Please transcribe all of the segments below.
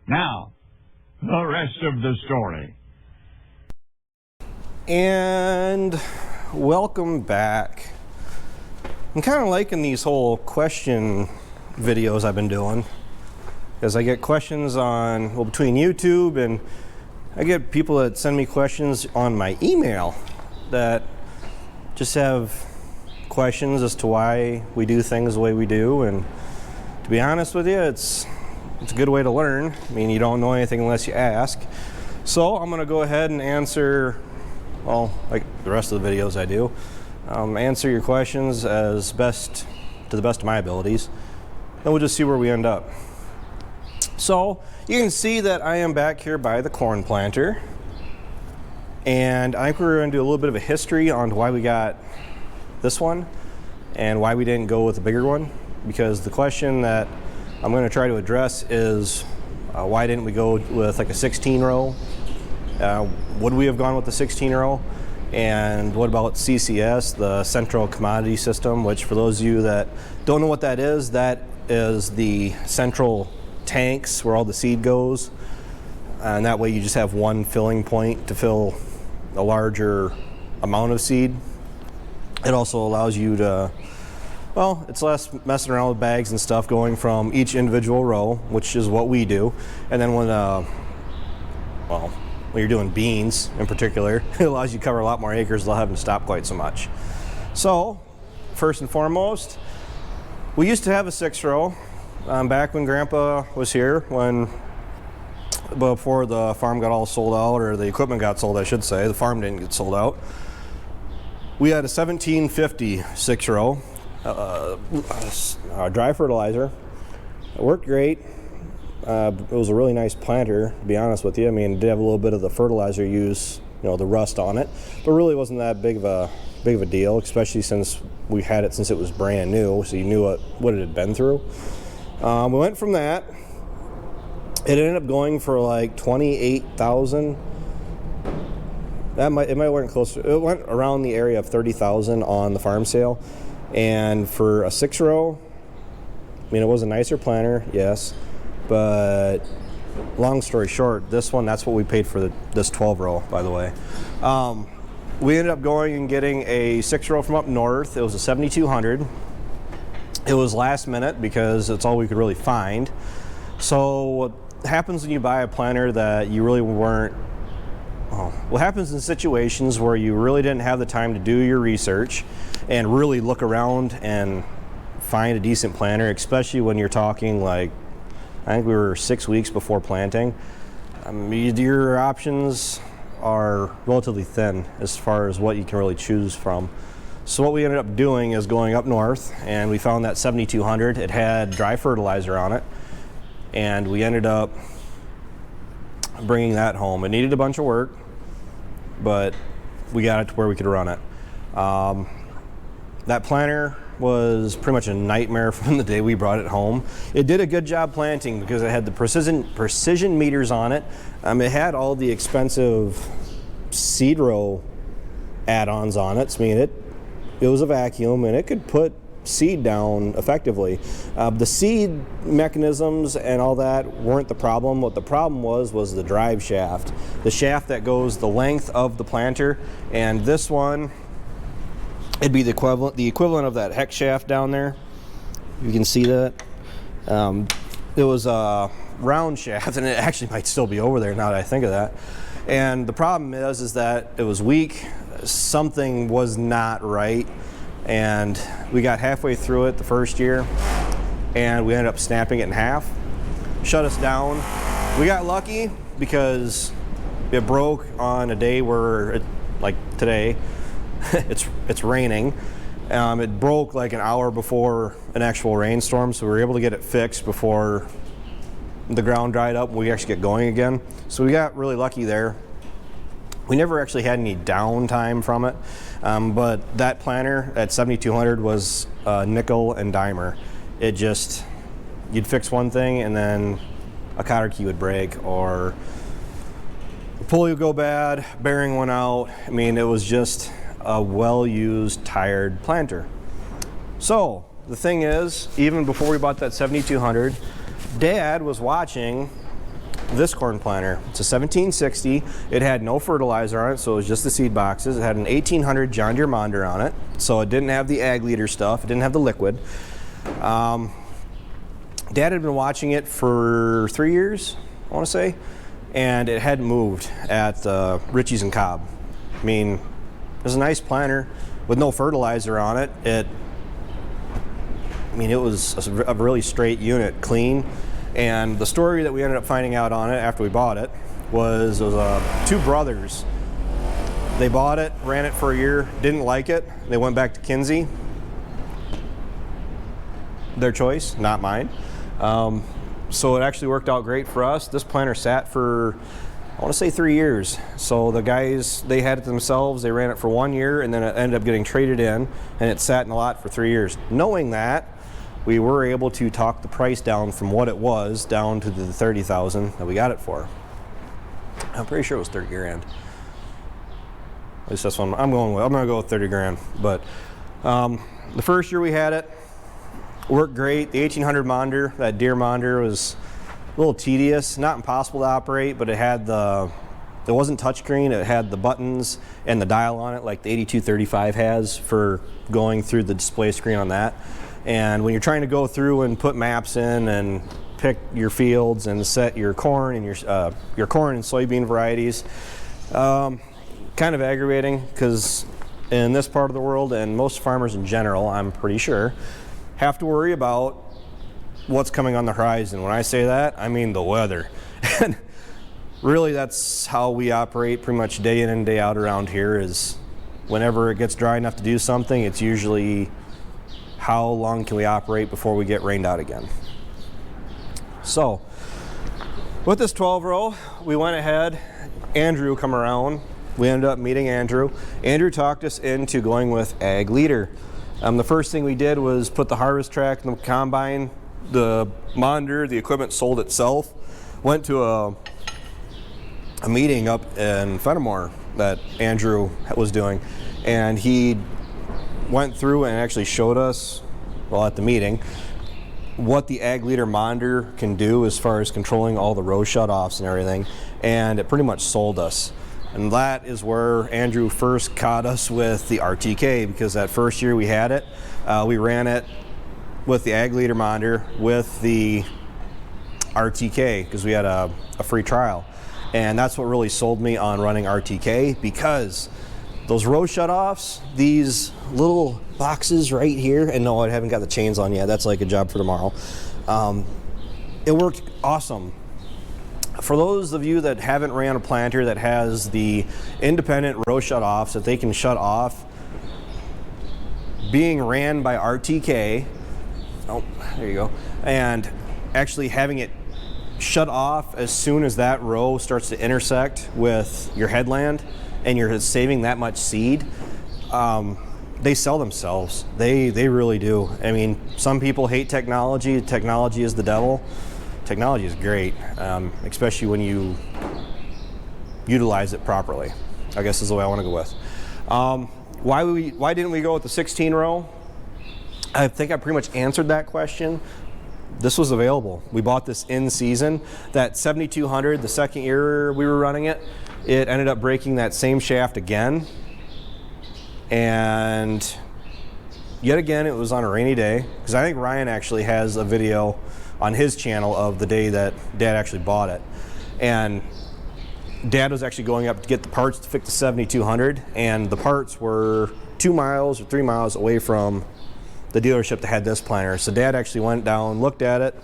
Now, the rest of the story. And welcome back. I'm kind of liking these whole question videos I've been doing, because I get questions on, well, between YouTube and I get people that send me questions on my email that just have questions as to why we do things the way we do. And to be honest with you, it's a good way to learn. I mean, you don't know anything unless you ask. So I'm going to go ahead and answer, well, like the rest of the videos I do, answer your questions to the best of my abilities, and we'll just see where we end up. So you can see that I am back here by the corn planter, and I think we're going to do a little bit of a history on why we got this one and why we didn't go with the bigger one, because the question that I'm going to try to address is why didn't we go with like a 16 row? Would we have gone with the 16 row? And what about CCS, the Central Commodity System, which for those of you that don't know what that is the central tanks where all the seed goes. And that way you just have one filling point to fill a larger amount of seed. It also allows you to, well, it's less messing around with bags and stuff going from each individual row, which is what we do. And then when you're doing beans in particular, it allows you to cover a lot more acres without having to stop quite so much. So, first and foremost, we used to have a 6-row back when Grandpa was here, before the farm got all sold out, or the equipment got sold, I should say. The farm didn't get sold out. We had a 1750 6-row dry fertilizer. It worked great. It was a really nice planter, to be honest with you. I mean, it did have a little bit of the fertilizer use, the rust on it, but really wasn't that big of a deal, especially since we had it since it was brand new, so you knew what it had been through. We went from that. It ended up going for like 28,000. It might went closer. It went around the area of 30,000 on the farm sale, and for a 6-row, I mean, it was a nicer planter, yes. But long story short, this one, that's what we paid for this 12-row, by the way. We ended up going and getting a 6-row from up north. It was a 7200. It was last minute because it's all we could really find. So what happens when you buy a planter that you really weren't, what happens in situations where you really didn't have the time to do your research and really look around and find a decent planter, especially when you're talking like, I think we were 6 weeks before planting. Your options are relatively thin as far as what you can really choose from. So what we ended up doing is going up north, and we found that 7200. It had dry fertilizer on it, and we ended up bringing that home. It needed a bunch of work, but we got it to where we could run it. That planter was pretty much a nightmare from the day we brought it home. It did a good job planting because it had the precision meters on it. It had all the expensive seed row add-ons on it. So, I mean, it was a vacuum and it could put seed down effectively. The seed mechanisms and all that weren't the problem. What the problem was the drive shaft. The shaft that goes the length of the planter, and this one, it'd be the equivalent of that hex shaft down there. You can see that. It was a round shaft, and it actually might still be over there now that I think of that. And the problem is that it was weak. Something was not right. And we got halfway through it the first year, and we ended up snapping it in half. Shut us down. We got lucky because it broke on a day where, like today, it's raining. It broke like an hour before an actual rainstorm, so we were able to get it fixed before the ground dried up and we actually get going again. So we got really lucky there. We never actually had any downtime from it, but that planter at 7200 was nickel and dimer. It just, you'd fix one thing and then a cotter key would break, or the pulley would go bad, bearing went out. I mean, it was just a well-used, tired planter. So the thing is, even before we bought that 7200, Dad was watching this corn planter. It's a 1760. It had no fertilizer on it, so it was just the seed boxes. It had an 1800 John Deere Monder on it, so it didn't have the ag leader stuff. It didn't have the liquid. Dad had been watching it for 3 years, I want to say, and it hadn't moved at Ritchie's and Cobb. I mean, it was a nice planter with no fertilizer on it. It was a really straight unit, clean. And the story that we ended up finding out on it after we bought it was two brothers. They bought it, ran it for a year, didn't like it. They went back to Kinsey. Their choice, not mine. So it actually worked out great for us. This planter sat for, I want to say 3 years. So the guys, they had it themselves. They ran it for 1 year, and then it ended up getting traded in, and it sat in the lot for 3 years. Knowing that, we were able to talk the price down from what it was down to the $30,000 that we got it for. I'm pretty sure it was 30 grand. At least that's what I'm going with. I'm gonna go with 30 grand. But the first year we had it, worked great. The 1800 Monder, that Deere Monder, was a little tedious, not impossible to operate, but it wasn't touchscreen. It had the buttons and the dial on it like the 8235 has for going through the display screen on that. And when you're trying to go through and put maps in and pick your fields and set your corn and your corn and soybean varieties, kind of aggravating, because in this part of the world, and most farmers in general, I'm pretty sure, have to worry about what's coming on the horizon. When I say that, I mean the weather. And really, that's how we operate pretty much day in and day out around here. Is whenever it gets dry enough to do something, it's usually how long can we operate before we get rained out again. So with this 12 row, we went ahead. Andrew come around. We ended up meeting Andrew. Andrew talked us into going with Ag Leader. The first thing we did was put the harvest track in the combine, the monitor, the equipment sold itself. Went to a meeting up in Fenimore that Andrew was doing, and he went through and actually showed us, well, at the meeting, what the Ag Leader Monder can do as far as controlling all the row shutoffs and everything, and it pretty much sold us. And that is where Andrew first caught us with the RTK, because that first year we had it, we ran it with the Ag Leader Monder with the RTK because we had a free trial. And that's what really sold me on running RTK, because those row shutoffs, these little boxes right here, and no, I haven't got the chains on yet. That's like a job for tomorrow. It worked awesome. For those of you that haven't ran a planter that has the independent row shutoffs that they can shut off, being ran by RTK, oh, there you go, and actually having it shut off as soon as that row starts to intersect with your headland, and you're saving that much seed, they sell themselves. They really do. I mean, some people hate technology. Technology is the devil. Technology is great, especially when you utilize it properly, I guess is the way I want to go with. Why didn't we go with the 16 row? I think I pretty much answered that question. This was available. We bought this in season. That 7200, the second year we were running it, it ended up breaking that same shaft again. And yet again, it was on a rainy day, because I think Ryan actually has a video on his channel of the day that Dad actually bought it. And Dad was actually going up to get the parts to fix the 7200, and the parts were 2 miles or 3 miles away from the dealership that had this planter. So Dad actually went down, looked at it.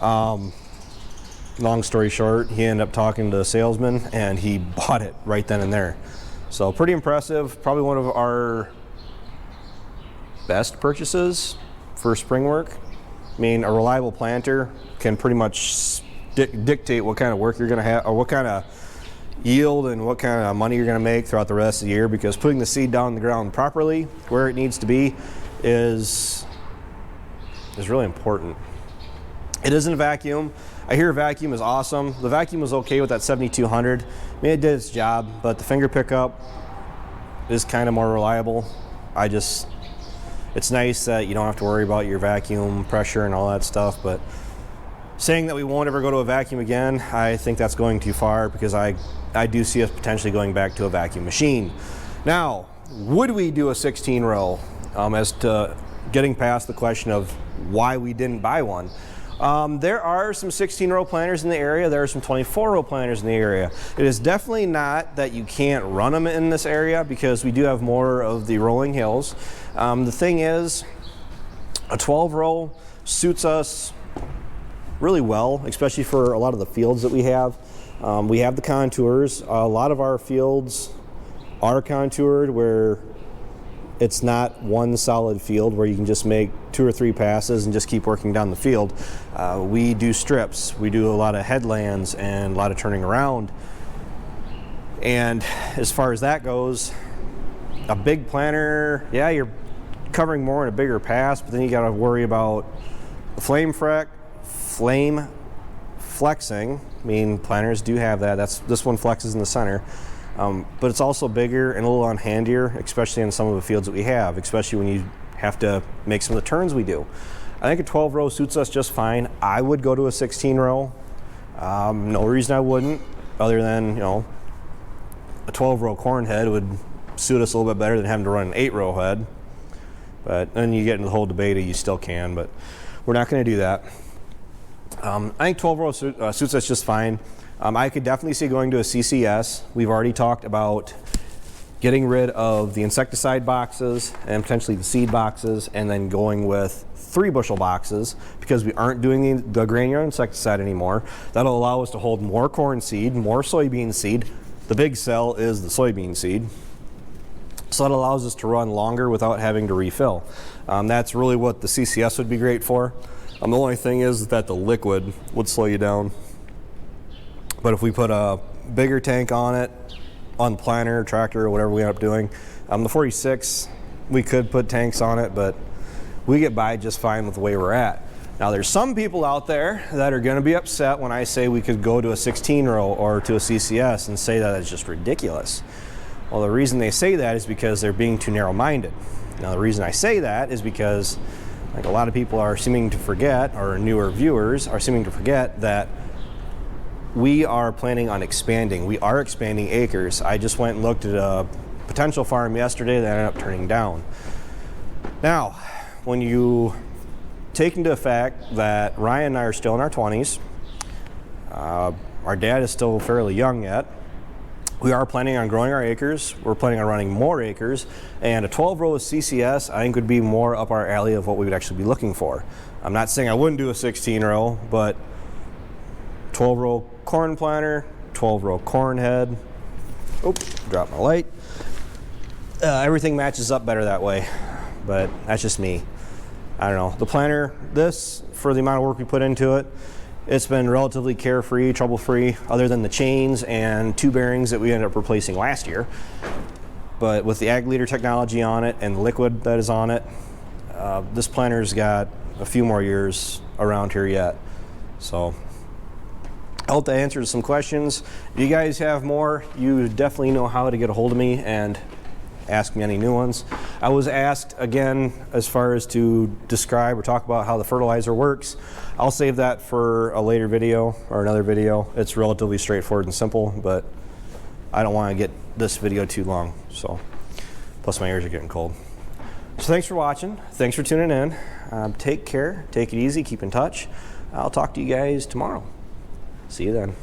Long story short, he ended up talking to the salesman, and he bought it right then and there. So pretty impressive. Probably one of our best purchases for spring work. I mean, a reliable planter can pretty much dictate what kind of work you're going to have, or what kind of yield and what kind of money you're going to make throughout the rest of the year, because putting the seed down in the ground properly where it needs to be is really important. It isn't a vacuum. I hear a vacuum is awesome. The vacuum was okay with that 7200. I mean, it did its job, but the finger pickup is kind of more reliable. It's nice that you don't have to worry about your vacuum pressure and all that stuff, but saying that we won't ever go to a vacuum again, I think that's going too far, because I do see us potentially going back to a vacuum machine. Now, would we do a 16 row? As to getting past the question of why we didn't buy one. There are some 16 row planters in the area. There are some 24 row planters in the area. It is definitely not that you can't run them in this area, because we do have more of the rolling hills. The thing is, a 12 row suits us really well, especially for a lot of the fields that we have. We have the contours. A lot of our fields are contoured, where it's not one solid field where you can just make 2 or 3 passes and just keep working down the field. We do strips. We do a lot of headlands and a lot of turning around. And as far as that goes, a big planter, yeah, you're covering more in a bigger pass, but then you got to worry about the flame flexing. I mean, planters do have that. This one flexes in the center. But it's also bigger and a little unhandier, especially in some of the fields that we have, especially when you have to make some of the turns we do. I think a 12 row suits us just fine. I would go to a 16 row. No reason I wouldn't, other than, you know, a 12 row corn head would suit us a little bit better than having to run an 8 row head. But then you get into the whole debate of you still can, but we're not going to do that. I think 12 row suits us just fine. I could definitely see going to a CCS. We've already talked about getting rid of the insecticide boxes and potentially the seed boxes, and then going with 3 bushel boxes, because we aren't doing the granular insecticide anymore. That'll allow us to hold more corn seed, more soybean seed. The big sell is the soybean seed. So that allows us to run longer without having to refill. That's really what the CCS would be great for. The only thing is that the liquid would slow you down. But if we put a bigger tank on it, on the planter, tractor, or whatever we end up doing, the 46, we could put tanks on it, but we get by just fine with the way we're at. Now, there's some people out there that are going to be upset when I say we could go to a 16 row or to a CCS and say that it's just ridiculous. Well, the reason they say that is because they're being too narrow-minded. Now, the reason I say that is because, like, a lot of people are seeming to forget, or newer viewers are seeming to forget, that we are planning on expanding. We are expanding acres. I just went and looked at a potential farm yesterday that I ended up turning down. Now, when you take into effect that Ryan and I are still in our 20s, our dad is still fairly young yet, we are planning on growing our acres. We're planning on running more acres, and a 12 row of CCS I think would be more up our alley of what we would actually be looking for. I'm not saying I wouldn't do a 16 row, but 12 row corn planter, 12 row corn head. Oops, dropped my light. Everything matches up better that way, but that's just me. I don't know. The planter, this, for the amount of work we put into it, it's been relatively carefree, trouble-free, other than the chains and 2 bearings that we ended up replacing last year. But with the ag leader technology on it and the liquid that is on it, this planter's got a few more years around here yet. So I hope that answers some questions. If you guys have more, you definitely know how to get a hold of me and ask me any new ones. I was asked again as far as to describe or talk about how the fertilizer works. I'll save that for a later video or another video. It's relatively straightforward and simple, but I don't want to get this video too long. So, plus my ears are getting cold. So thanks for watching. Thanks for tuning in. Take care. Take it easy. Keep in touch. I'll talk to you guys tomorrow. See you then.